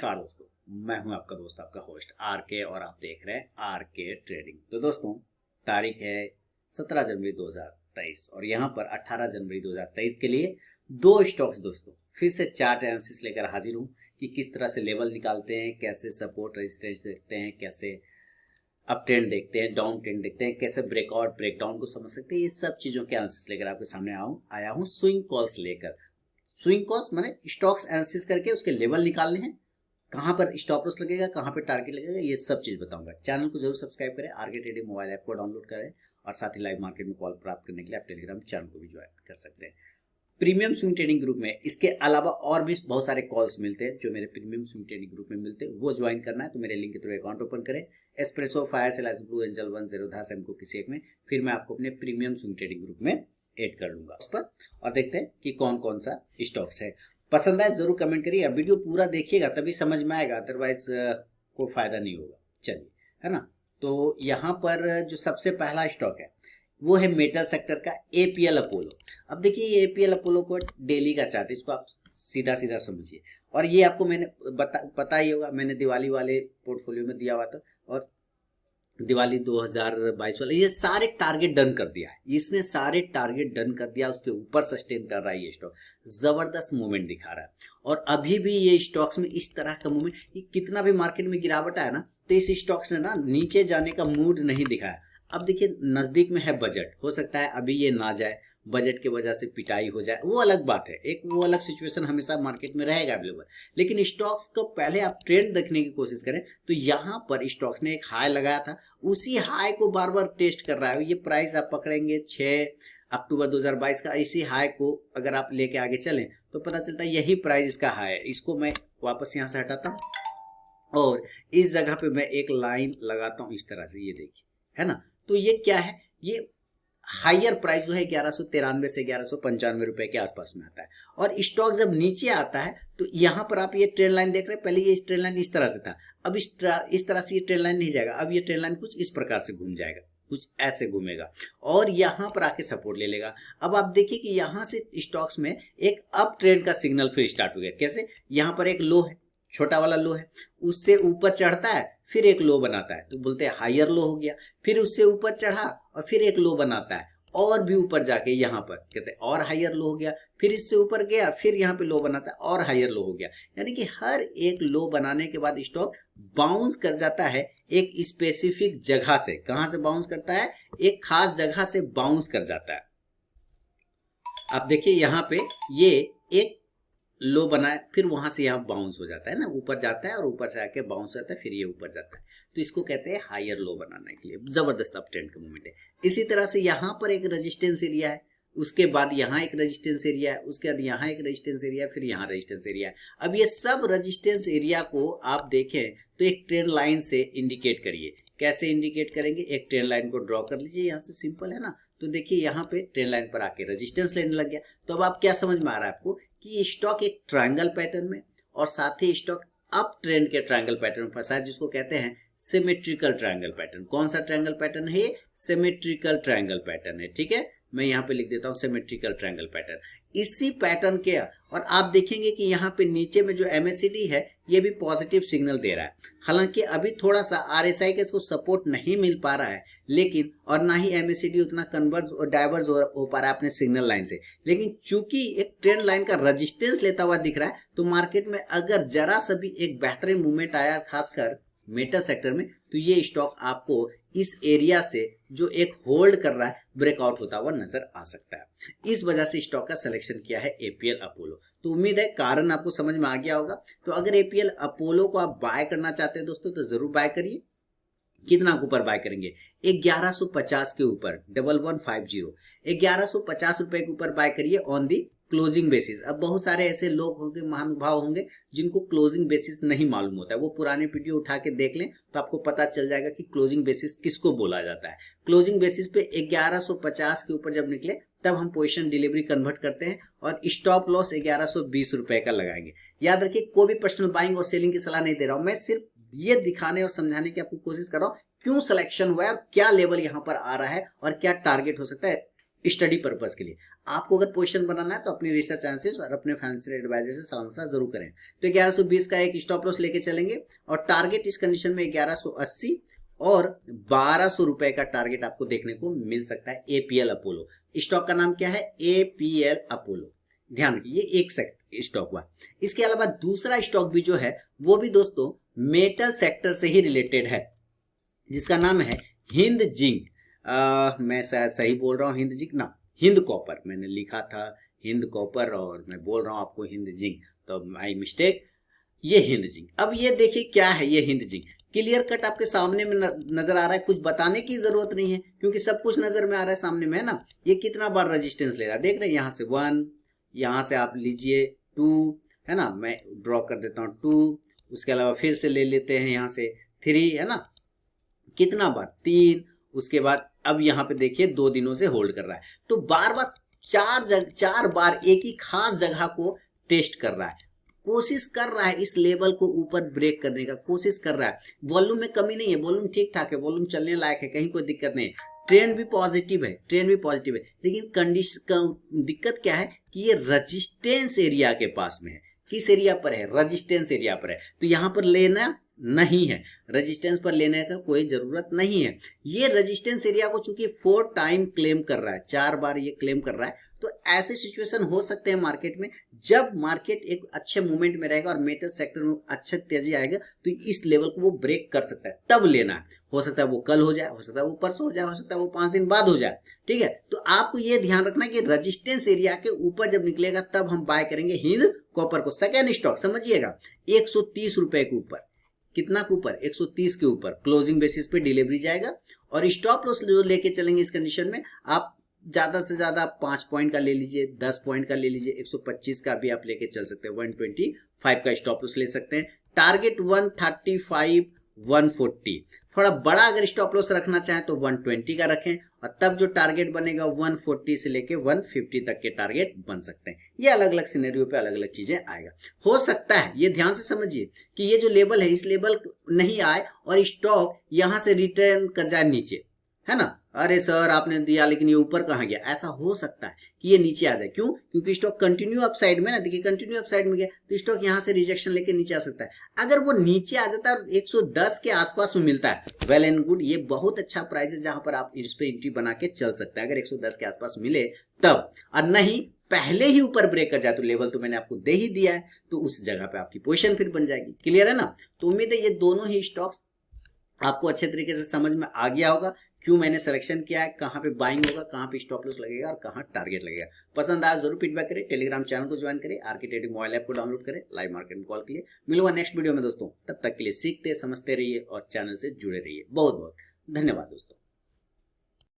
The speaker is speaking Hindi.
नमस्कार दोस्तों, मैं हूं आपका दोस्त आपका होस्ट आर के और आप देख रहे हैं आर के ट्रेडिंग। तो दोस्तों, तारीख है 17 जनवरी 2023 और यहां पर 18 जनवरी 2023 के लिए दो स्टॉक्स दोस्तों फिर से चार्ट एनालिसिस लेकर हाजिर हूं कि किस तरह से लेवल निकालते हैं, कैसे सपोर्ट रेजिस्टेंस देखते हैं, कैसे अप ट्रेंड देखते हैं, डाउन ट्रेंड देखते हैं, कैसे ब्रेकआउट ब्रेकडाउन को समझ सकते हैं। ये सब चीज़ों के एनालिसिस लेकर आपके सामने आया हूँ स्विंग कॉल्स लेकर। स्विंग कॉल्स माने स्टॉक्स एनालिसिस करके उसके लेवल निकालने हैं, कहाँ पर स्टॉप लॉस लगेगा, कहाँ पर टारगेट लगेगा, ये सब चीज़ बताऊंगा। चैनल को जरूर सब्सक्राइब करें, आरके ट्रेडिंग मोबाइल ऐप को डाउनलोड करें और साथ ही लाइव मार्केट में कॉल प्राप्त करने के लिए आप टेलीग्राम चैनल को भी ज्वाइन कर सकते हैं। प्रीमियम स्विंग ट्रेडिंग ग्रुप में इसके अलावा और भी बहुत सारे कॉल्स मिलते हैं जो मेरे प्रीमियम स्विंग ट्रेडिंग ग्रुप में मिलते हैं। वो ज्वाइन करना है तो मेरे लिंक के थ्रू अकाउंट ओपन करें, espresso, fire cell, blue angel, 10 दास को किसी एक में, फिर मैं आपको अपने प्रीमियम स्विंग ट्रेडिंग ग्रुप में ऐड कर लूंगा उस पर, और देखते हैं कि कौन कौन सा स्टॉक्स है। पसंद आए जरूर कमेंट करिए, वीडियो पूरा देखिएगा तभी समझ में आएगा, अदरवाइज कोई फायदा नहीं होगा। चलिए, है ना। तो यहाँ पर जो सबसे पहला स्टॉक है वो है मेटल सेक्टर का एपीएल अपोलो। अब देखिए, ये एपीएल अपोलो को डेली का चार्ट, इसको आप सीधा सीधा समझिए। और ये आपको मैंने पता ही होगा, मैंने दिवाली वाले पोर्टफोलियो में दिया हुआ था और दिवाली 2022 वाले ये सारे टारगेट डन कर दिया है। इसने सारे टारगेट डन कर दिया, उसके ऊपर सस्टेन कर रहा है। ये स्टॉक जबरदस्त मूवमेंट दिखा रहा है और अभी भी ये स्टॉक्स में इस तरह का मूवमेंट, कितना भी मार्केट में गिरावट आया ना, तो इस स्टॉक्स ने ना नीचे जाने का मूड नहीं दिखाया। अब देखिए, नजदीक में है बजट, हो सकता है अभी ये ना जाए, बजट की वजह से पिटाई हो जाए, वो अलग बात है, एक वो अलग सिचुएशन हमेशा मार्केट में रहेगा अवेलेबल। लेकिन स्टॉक्स को पहले आप ट्रेंड देखने की कोशिश करें तो यहाँ पर स्टॉक्स ने एक हाई लगाया था, उसी हाई को बार बार टेस्ट कर रहा है। ये प्राइस आप पकड़ेंगे 6 अक्टूबर 2022 का, इसी हाई को अगर आप लेके आगे चलें तो पता चलता है यही प्राइस इसका हाई है। इसको मैं वापस यहाँ से हटाता हूँ और इस जगह पे मैं एक लाइन लगाता हूँ इस तरह से, ये देखिए, है ना। तो ये क्या है, ये हायर प्राइस जो है 1193 से 1195 रुपए के आसपास में आता है। और स्टॉक जब नीचे आता है तो यहाँ पर आप ये ट्रेंड लाइन देख रहे हैं, पहले ये ट्रेंड लाइन इस तरह से था, अब इस तरह से ये ट्रेंड लाइन नहीं जाएगा, अब ये ट्रेंड लाइन कुछ इस प्रकार से घूम जाएगा, कुछ ऐसे घूमेगा और यहाँ पर आके सपोर्ट ले लेगा। अब आप देखिए कि यहाँ से स्टॉक्स में एक अप ट्रेंड का सिग्नल फिर स्टार्ट हो गया। कैसे, यहाँ पर एक लो है, छोटा वाला लो है, उससे ऊपर चढ़ता है, फिर एक लो बनाता है, तो बोलते हैं हायर लो हो गया। फिर उससे ऊपर चढ़ा और फिर एक लो बनाता है, और भी ऊपर जाके यहाँ पर कहते हैं और हायर लो हो गया। फिर इससे ऊपर गया, फिर यहाँ पे लो बनाता है और हायर लो हो गया। यानी कि हर एक लो बनाने के बाद स्टॉक बाउंस कर जाता है एक स्पेसिफिक जगह से। कहाँ से बाउंस करता है, एक खास जगह से बाउंस कर जाता है। आप देखिए यहाँ पे ये एक लो बनाए, फिर वहां से यहाँ बाउंस हो जाता है ना, ऊपर जाता है और ऊपर से आके बाउंस होता है, फिर ये ऊपर जाता है, तो इसको कहते हैं हायर लो बनाने के लिए। जबरदस्त अप ट्रेंड का मूवमेंट है। इसी तरह से यहाँ पर एक रेजिस्टेंस एरिया है, उसके बाद यहाँ एक रेजिस्टेंस एरिया है, उसके बाद यहाँ एक रेजिस्टेंस एरिया है, फिर यहाँ रेजिस्टेंस एरिया है। अब ये सब रेजिस्टेंस एरिया को आप देखें तो एक ट्रेंड लाइन से इंडिकेट करिए। कैसे इंडिकेट करेंगे, एक ट्रेंड लाइन को ड्रॉ कर लीजिए, यहाँ से सिंपल है ना। तो देखिए यहाँ पे ट्रेंड लाइन पर आके रेजिस्टेंस लेने लग गया। तो अब आप क्या समझ में आ रहा है आपको कि स्टॉक एक ट्रायंगल पैटर्न में और साथ ही स्टॉक अप ट्रेंड के ट्रायंगल पैटर्न में फंसा है, जिसको कहते हैं सिमेट्रिकल ट्रायंगल पैटर्न। कौन सा ट्रायंगल पैटर्न है ये, सिमेट्रिकल ट्रायंगल पैटर्न है। ठीक है, मैं यहाँ पे लिख देता हूँ सिमेट्रिकल ट्रायंगल पैटर्न। इसी पैटर्न के, और आप देखेंगे कि यहाँ पे नीचे में जो MACD है ये भी पॉजिटिव सिग्नल दे रहा है। हालांकि अभी थोड़ा सा RSI के इसको सपोर्ट नहीं मिल पा रहा है, लेकिन और ना ही MACD उतना कन्वर्ज और डाइवर्ज हो पा रहा है अपने सिग्नल लाइन से। लेकिन चूंकि एक ट्रेंड लाइन का रेजिस्टेंस लेता हुआ दिख रहा है, तो मार्केट में अगर जरा सा भी एक बेहतरीन मूवमेंट आया, खासकर मेटल सेक्टर में, तो ये स्टॉक आपको इस एरिया से जो एक होल्ड कर रहा है ब्रेकआउट होता हुआ नजर आ सकता है। इस वजह से स्टॉक का सिलेक्शन किया है एपीएल अपोलो। तो उम्मीद है कारण आपको समझ में आ गया होगा। तो अगर एपीएल अपोलो को आप बाय करना चाहते हैं दोस्तों तो जरूर बाय करिए। कितना के ऊपर बाय करेंगे, 1150 के ऊपर, 1150 1150 रुपए के ऊपर बाय करिए ऑन दी क्लोजिंग बेसिस। अब बहुत सारे ऐसे लोग होंगे, महानुभाव होंगे, जिनको क्लोजिंग बेसिस नहीं मालूम होता है। वो पुराने वीडियो उठा के देख लें तो आपको पता चल जाएगा कि क्लोजिंग बेसिस किसको बोला जाता है। क्लोजिंग बेसिस पे 1150 के ऊपर जब निकले तब हम पोजीशन डिलीवरी कन्वर्ट करते हैं और स्टॉप लॉस 1120 रुपए का लगाएंगे। याद रखिए, कोई भी पर्सनल बाइंग और सेलिंग की सलाह नहीं दे रहा हूं, मैं सिर्फ ये दिखाने और समझाने की आपको कोशिश कर रहा हूं क्यों सिलेक्शन हुआ है और क्या लेवल यहाँ पर आ रहा है और क्या टारगेट हो सकता है स्टडी पर्पस के लिए। आपको अगर पोजीशन बनाना है तो अपनी रिसर्च एनालिसिस और अपने फाइनेंशियल एडवाइजर से सलाह मशवरा जरूर करें। तो 1120 का एक स्टॉप लॉस लेके चलेंगे और टारगेट इस कंडीशन में 1180 और 1200 रुपए का टारगेट आपको देखने को मिल सकता है। एपीएल अपोलो स्टॉक का नाम क्या है? APL Apollo. ध्यान रखिए ये एक स्टॉक हुआ। इसके अलावा दूसरा स्टॉक भी जो है वो भी दोस्तों मेटल सेक्टर से ही रिलेटेड है, जिसका नाम है हिंद जिंक। मैं शायद सही बोल रहा हूँ, हिंद जिंक ना, हिंद कॉपर। मैंने लिखा था हिंद कॉपर और मैं बोल रहा हूँ आपको हिंद जिंक, तो माई मिस्टेक। ये हिंद जिंक। अब ये देखिए क्या है ये हिंद जिंक, क्लियर कट आपके सामने में नजर आ रहा है, कुछ बताने की जरूरत नहीं है क्योंकि सब कुछ नजर में आ रहा है सामने में, है ना। ये कितना बार रेजिस्टेंस ले रहा है देख रहे हैं, यहाँ से 1, यहाँ से आप लीजिए 2, है ना, मैं ड्रॉ कर देता हूँ 2, उसके अलावा फिर से ले लेते हैं यहाँ से 3, है ना, कितना बार 3, उसके बाद अब यहाँ पे देखिए 2 दिनों से होल्ड कर रहा है। तो बार बार 4 बार एक ही खास जगह को टेस्ट कर रहा है, कोशिश कर रहा है इस लेवल को ऊपर ब्रेक करने का कोशिश कर रहा है। वॉल्यूम में कमी नहीं है, वॉल्यूम ठीक ठाक है, वॉल्यूम चलने लायक है, कहीं कोई दिक्कत नहीं है, ट्रेंड भी पॉजिटिव है, लेकिन कंडीशन दिक्कत क्या है कि ये रजिस्टेंस एरिया के पास में है। किस एरिया पर है? रजिस्टेंस एरिया पर है। तो यहाँ पर लेना नहीं है, रेजिस्टेंस पर लेने का कोई जरूरत नहीं है। ये रेजिस्टेंस एरिया को चूंकि 4 टाइम क्लेम कर रहा है, 4 बार ये क्लेम कर रहा है, तो ऐसे सिचुएशन हो सकते हैं मार्केट में जब मार्केट एक अच्छे मूवमेंट में रहेगा और मेटल सेक्टर में अच्छे तेजी आएगा तो इस लेवल को वो ब्रेक कर सकता है, तब लेना है। हो सकता है वो कल हो जाए, हो सकता है वो परसों हो जाए, हो सकता है वो 5 दिन बाद हो जाए, ठीक है। तो आपको ये ध्यान रखना है कि रजिस्टेंस एरिया के ऊपर जब निकलेगा तब हम बाय करेंगे हिंद कॉपर को। सेकेंड स्टॉक समझिएगा 130 रुपए के ऊपर, कितना के ऊपर? 130 के ऊपर क्लोजिंग बेसिस पे डिलीवरी जाएगा। और स्टॉप लॉस जो लेके चलेंगे इस कंडीशन में, आप ज्यादा से ज्यादा 5 पॉइंट का ले लीजिए, 10 पॉइंट का ले लीजिए, 125 का भी आप लेके चल सकते हैं, 125 का स्टॉप लॉस ले सकते हैं। टारगेट 135, 140। थोड़ा बड़ा अगर स्टॉप लॉस रखना चाहें तो 120 का रखें और तब जो टारगेट बनेगा 140 से लेके 150 तक के टारगेट बन सकते हैं। ये अलग अलग सिनेरियो पे अलग अलग चीजें आएगा। हो सकता है ये ध्यान से समझिए कि ये जो लेवल है इस लेवल नहीं आए और स्टॉक यहां से रिटर्न कर जाए नीचे, है ना। अरे सर आपने दिया लेकिन ये ऊपर कहाँ गया, ऐसा हो सकता है कि ये नीचे आ जाए। क्यों? क्योंकि स्टॉक कंटिन्यू अपसाइड में ना, देखिए कंटिन्यू अपसाइड में गया तो स्टॉक यहाँ से रिजेक्शन लेके नीचे आ सकता है। अगर वो नीचे आ जाता है और 110 के आसपास में मिलता है, वेल एंड गुड, ये बहुत अच्छा प्राइस है जहां पर आप इस पे एंट्री बना के चल सकते हैं अगर 110 के आसपास मिले तब। और नहीं पहले ही ऊपर ब्रेक कर जाए तो लेवल तो मैंने आपको दे ही दिया है, तो उस जगह पे आपकी पोजीशन फिर बन जाएगी। क्लियर है ना। तो उम्मीद है ये दोनों ही स्टॉक्स आपको अच्छे तरीके से समझ में आ गया होगा, क्यों मैंने सिलेक्शन किया है, कहाँ पे बाइंग होगा, कहाँ पे स्टॉप लॉस लगेगा और कहाँ टारगेट लगेगा। पसंद आया जरूर फीडबैक करें, टेलीग्राम चैनल को ज्वाइन करें, आरके ट्रेडिंग मोबाइल ऐप को डाउनलोड करें, लाइव मार्केट में कॉल के लिए। मिलूंगा नेक्स्ट वीडियो में दोस्तों, तब तक के लिए सीखते समझते रहिए और चैनल से जुड़े रहिए। बहुत बहुत धन्यवाद दोस्तों।